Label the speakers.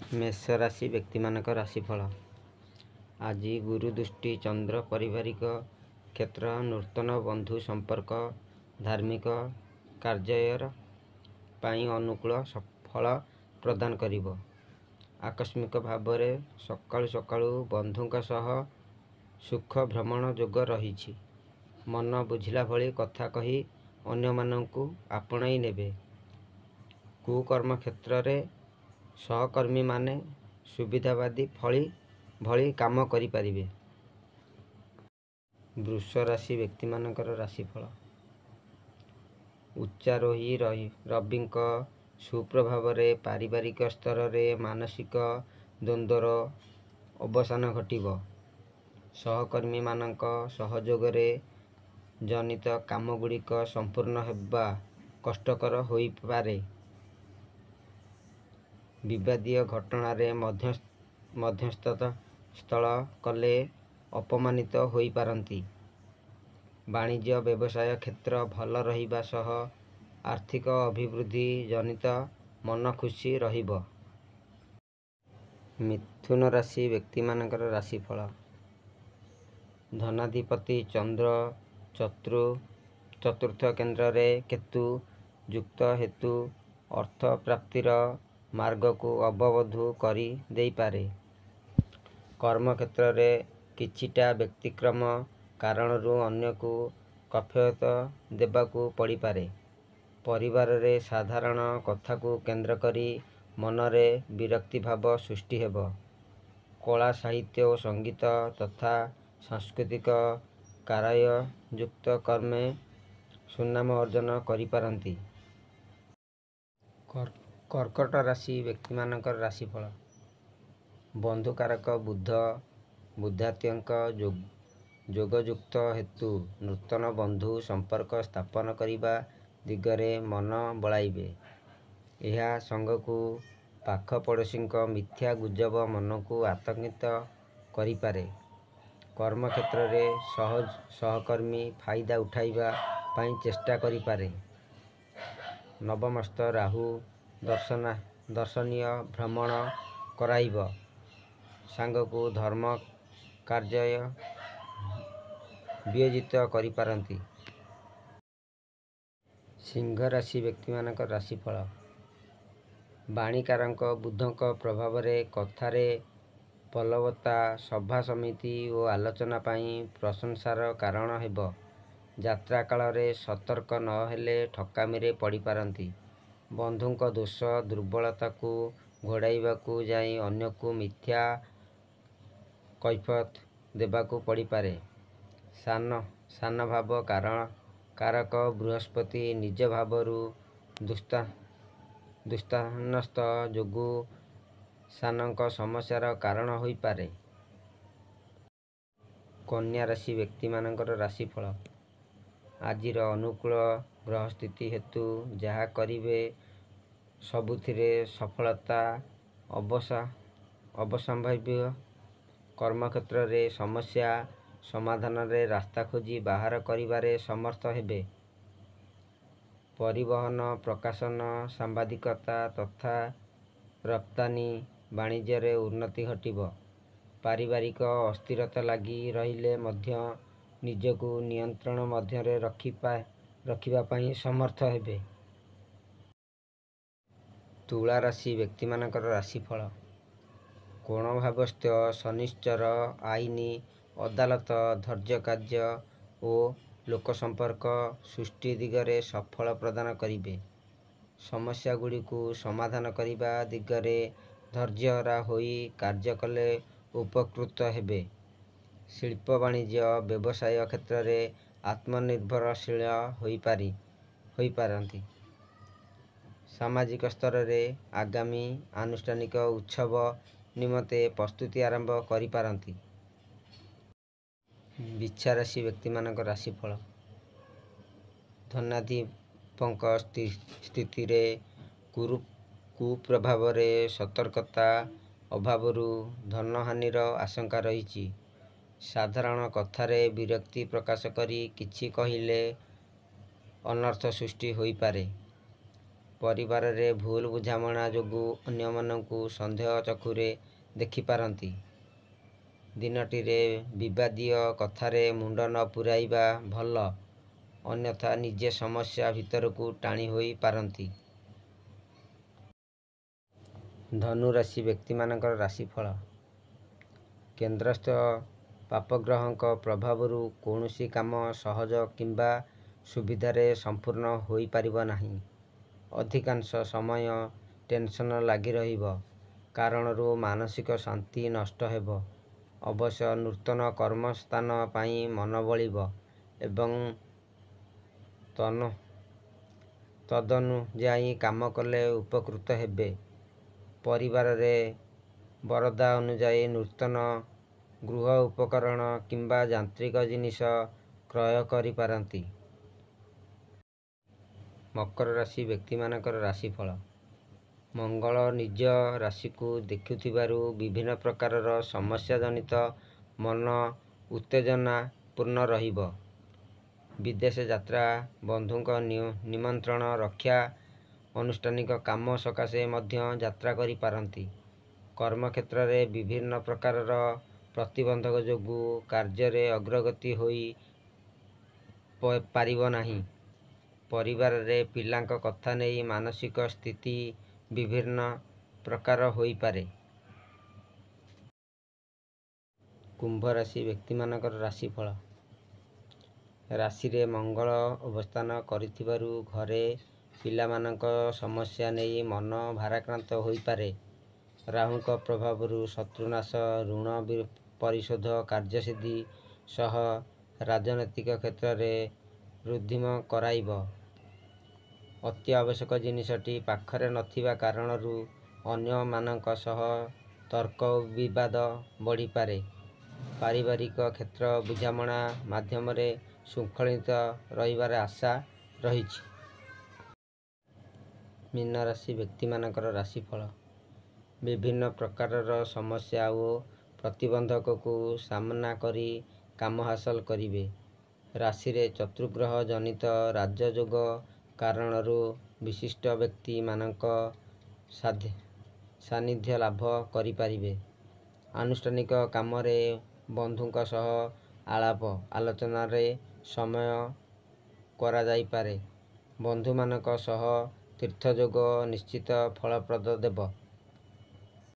Speaker 1: मेष राशि व्यक्ति मानक राशिफल। आज गुरु दृष्टि चंद्र पारिवारिक क्षेत्र नूतन बंधु संपर्क धार्मिक कार्यर पाई अनुकूल फल प्रदान करिब। आकस्मिक भाव सकाळु सकाळु बंधुଙ୍କ सह सुख भ्रमण योग रही। मन बुझिला भली कथा कही अन्य मानंकु आपणाई नेबे। कुकर्म क्षेत्र रे सहकर्मी माने सुविधावादी भली काम करि पारिबे। वृष राशि व्यक्ति मानकर राशिफल। उच्चारोही रविंक सुप्रभाव रे पारिवारिक स्तर रे मानसिक द्वंद्वर अवसान घटिब। सहकर्मी मानक सहयोग रे जनित काम गुड़िक संपूर्ण हेबा कष्टकर होई पारे। विवादीय घटना रे मध्यस्थता स्थल कले अपमानित होई पारंती। वाणिज्य व्यवसाय क्षेत्र भल रहिबा सह आर्थिक अभिवृद्धि जनित मन खुशी रहिब। मिथुन राशि व्यक्ति मानकर राशिफल। धनाधिपति चंद्र चतुर्थ केंद्र रे केतु युक्त हेतु अर्थ प्राप्तिर मार्ग को अवबोध करी देई पारे। कर्म क्षेत्र रे किछिटा व्यतिक्रम कारण रु अन्य को कफयत देबाकू पड़ी पारे। परिवार रे साधारण कथा को केंद्र करी मनरे विरक्ति भाव सृष्टि हेब। कला साहित्य और संगीत तथा सांस्कृतिक कार्य युक्त कर्मे सुनाम अर्जन करि पारंती। कर्कट राशि व्यक्ति मानकर राशिफल। बंधुकारक बुद्धात्यंक योगयुक्त हेतु नूतन बंधु संपर्क स्थापन करिबा दिगरे मन बलाइबे। यह संगकू पाख पड़ोसींक मिथ्या गुजब मन को आतंकित करि पारे। कर्म क्षेत्र रे सहकर्मी फायदा उठाइबा पाई चेष्टा करि पारे। नवमस्त राहु दर्शनीय भ्रमण कराइब। सांगकू धर्म कार्य वियोजित करि पारंती। सिंह राशि व्यक्ति मानकर राशिफल। बाणीकारक बुद्धंक प्रभाव रे कथारे फलवत्ता सभा समिति और आलोचना पाई प्रशंसार कारण हेब। यात्रा काल रे सतर्क न हेले ठकामी रे पड़ी पारंती। बंधुंक दोष दुर्बलता को घोड़ाइबा को जाई अन्य को मिथ्या कैफियत देबाकू पड़ी पारे। सान भाव कारक बृहस्पति निज भावरु दुस्तानस्त जोगु सानंक समस्यार कारण होई पारे। कन्या राशि व्यक्ति मानकर राशिफल। आजिर अनुकूल ग्रह स्थिति हेतु जहा करिवे सबुथिरे सफलता अवसंभाव्य। कर्म क्षेत्र रे समस्या समाधान रे रास्ता खोजी बाहर करिबारे समर्थ हेबे। परिवहन प्रकाशन सांबादिकता तथा रप्तानी वाणिज्य रे उन्नति घटिब। पारिवारिक अस्थिरता लगी रहिले मध्य निजको नियंत्रण मध्य रे रखिबा पाई समर्थ हेबे। तुला राशि व्यक्ति मानकर राशिफल। कोण भावस्थ शनिश्चर आईनी अदालत धैर्य कार्य और लोक संपर्क सृष्टि दिगरे सफल प्रदान करिबे। समस्या गुड़ी को समाधान करिबा दिगरे धैर्यहरा होई कार्य कले उपकृत हेबे। शिल्प वाणिज्य व्यवसाय क्षेत्र रे आत्मनिर्भरशील होई पारंती। सामाजिक स्तर रे आगामी आनुष्ठानिक उत्सव निमते प्रस्तुति आरंभ करि पारंती। बिच्छा राशि व्यक्ति मानकर राशिफल। धनाधिपंक स्थिति रे कुप्रभाव रे सतर्कता अभावरु धन हानिर आशंका रही। साधारण कथारे विरक्ति प्रकाश करी किछि कहिले अनर्थ सृष्टि होई पारे। ପରିବାରରେ ଭୁଲ ବୁଝାମଣା ଯୋଗୁଁ ଅନ୍ୟମାନଙ୍କୁ ସନ୍ଦେହ ଚକ୍ଷୁରେ ଦେଖିପାରନ୍ତି। ଦିନଟିରେ ବିବାଦୀୟ କଥାରେ ମୁଣ୍ଡ ନ ପୂରାଇବା ଭଲ, ଅନ୍ୟଥା ନିଜେ ସମସ୍ୟା ଭିତରକୁ ଟାଣି ହୋଇ ପାରନ୍ତି। ଧନୁ ରାଶି ବ୍ୟକ୍ତିମାନଙ୍କର ରାଶିଫଳ। କେନ୍ଦ୍ରସ୍ଥ ପାପଗ୍ରହଙ୍କ ପ୍ରଭାବରୁ କୌଣସି କାମ ସହଜ କିମ୍ବା ସୁବିଧାରେ ସମ୍ପୂର୍ଣ୍ଣ ହୋଇପାରିବ ନାହିଁ। ଅଧିକାଂଶ ସମୟ ଟେନସନ୍ ଲାଗି ରହିବ କାରଣରୁ ମାନସିକ ଶାନ୍ତି ନଷ୍ଟ ହେବ। ଅବଶ୍ୟ ନୂତନ କର୍ମସ୍ଥାନ ପାଇଁ ମନ ବଳିବ ଏବଂ ତଦନୁଯାୟୀ କାମ କଲେ ଉପକୃତ ହେବେ। ପରିବାରରେ ବରାଦ ଅନୁଯାୟୀ ନୂତନ ଗୃହ ଉପକରଣ କିମ୍ବା ଯାନ୍ତ୍ରିକ ଜିନିଷ କ୍ରୟ କରିପାରନ୍ତି। ମକର ରାଶି ବ୍ୟକ୍ତିମାନଙ୍କର ରାଶିଫଳ। ମଙ୍ଗଳ ନିଜ ରାଶିକୁ ଦେଖୁଥିବାରୁ ବିଭିନ୍ନ ପ୍ରକାରର ସମସ୍ୟାଜନିତ ମନ ଉତ୍ତେଜନାପୂର୍ଣ୍ଣ ରହିବ। ବିଦେଶ ଯାତ୍ରା, ବନ୍ଧୁଙ୍କ ନିମନ୍ତ୍ରଣ ରକ୍ଷା, ଆନୁଷ୍ଠାନିକ କାମ ସକାଶେ ମଧ୍ୟ ଯାତ୍ରା କରିପାରନ୍ତି। କର୍ମକ୍ଷେତ୍ରରେ ବିଭିନ୍ନ ପ୍ରକାରର ପ୍ରତିବନ୍ଧକ ଯୋଗୁଁ କାର୍ଯ୍ୟରେ ଅଗ୍ରଗତି ହୋଇ ପାରିବ ନାହିଁ। ପରିବାରରେ ପିଲାଙ୍କ କଥା ନେଇ ମାନସିକ ସ୍ଥିତି ବିଭିନ୍ନ ପ୍ରକାର ହୋଇପାରେ। କୁମ୍ଭ ରାଶି ବ୍ୟକ୍ତିମାନଙ୍କର ରାଶିଫଳ। ରାଶିରେ ମଙ୍ଗଳ ଅବସ୍ଥାନ କରିଥିବାରୁ ଘରେ ପିଲାମାନଙ୍କ ସମସ୍ୟା ନେଇ ମନ ଭାରାକ୍ରାନ୍ତ ହୋଇପାରେ। ରାହୁଙ୍କ ପ୍ରଭାବରୁ ଶତ୍ରୁନାଶ, ଋଣ ପରିଶୋଧ କାର୍ଯ୍ୟସିଦ୍ଧି ସହ ରାଜନୈତିକ କ୍ଷେତ୍ରରେ ଋଦ୍ଧିମ କରାଇବ। ଅତି ଆବଶ୍ୟକ ଜିନିଷଟି ପାଖରେ ନଥିବା କାରଣରୁ ଅନ୍ୟମାନଙ୍କ ସହ ତର୍କ ବିବାଦ ବଢ଼ିପାରେ। ପାରିବାରିକ କ୍ଷେତ୍ର ବୁଝାମଣା ମାଧ୍ୟମରେ ଶୃଙ୍ଖଳିତ ରହିବାର ଆଶା ରହିଛି। ମୀନ ରାଶି ବ୍ୟକ୍ତିମାନଙ୍କର ରାଶିଫଳ। ବିଭିନ୍ନ ପ୍ରକାରର ସମସ୍ୟା ଓ ପ୍ରତିବନ୍ଧକକୁ ସାମନା କରି କାମ ହାସଲ କରିବେ। ରାଶିରେ ଚତୁର୍ଗ୍ରହ ଜନିତ ରାଜଯୋଗ କାରଣରୁ ବିଶିଷ୍ଟ ବ୍ୟକ୍ତି ମାନଙ୍କ ସାନ୍ନିଧ୍ୟ ଲାଭ କରିପାରିବେ। ଆନୁଷ୍ଠାନିକ କାମରେ ବନ୍ଧୁଙ୍କ ସହ ଆଳାପ ଆଲୋଚନାରେ ସମୟ କରାଯାଇପାରେ। ବନ୍ଧୁମାନଙ୍କ ସହ ତୀର୍ଥଯୋଗ ନିଶ୍ଚିତ ଫଳପ୍ରଦ ଦେବ।